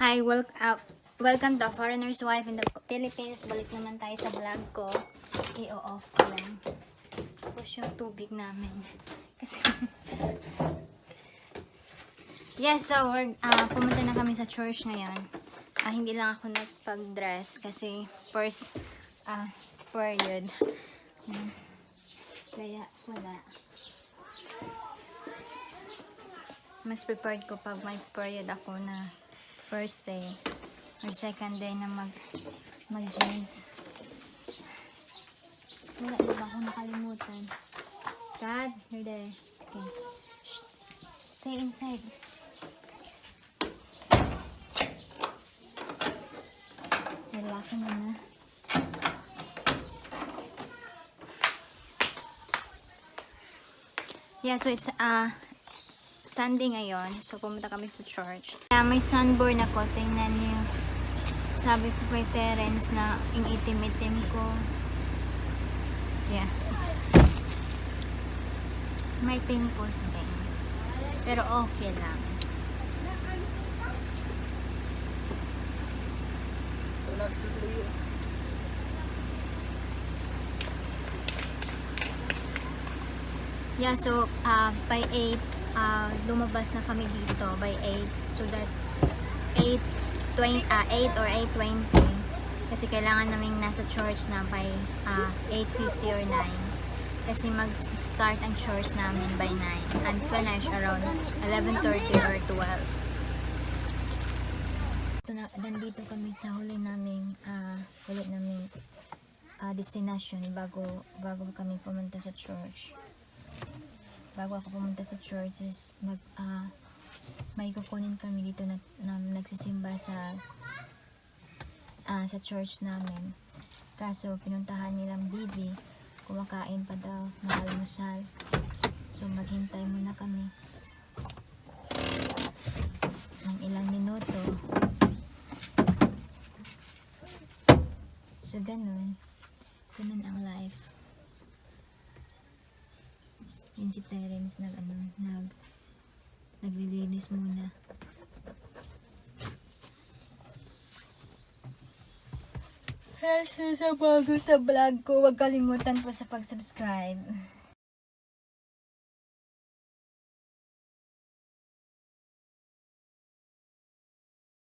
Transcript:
Hi, welcome to Foreigner's Wife in the Philippines. Balik naman tayo sa vlog ko. I-off ko lang. Tapos yung tubig namin. Kasi yes, so pumunta na kami sa church ngayon. Hindi lang ako nagpag-dress kasi first period. Kaya wala. Mas prepared ko pag may period ako na first day or second day na mag-jeans. Wala na ba akong nakalimutan? Dad, you're there. Okay. Shh. Stay inside. Lalaki mo na. Yeah, so it's Sunday ngayon. So pumunta kami sa church. May sunburn ako. Tingnan niyo. Sabi ko kay Terence na itim-itim ko. Yeah. May pimples din. Pero okay lang. Yeah, so by 8 lumabas na kami dito by 8 so that 8 or 8:20 kasi kailangan naming nasa church na by 8:50 or 9 kasi mag-start ang church namin by 9 and finish around 11:30 or 12. Nandito kami sa huli naming destination bago kami pumunta sa church. Bago ako pumunta sa church is may kukunin kami dito na nagsisimba sa church namin. Kaso pinuntahan nilang bibi, kumakain pa daw ng almusal. So maghintay muna kami ng ilang minuto. So ganun ang life. Yun si Terence naglilinis muna. So sa bago sa vlog ko, huwag kalimutan po sa pag-subscribe.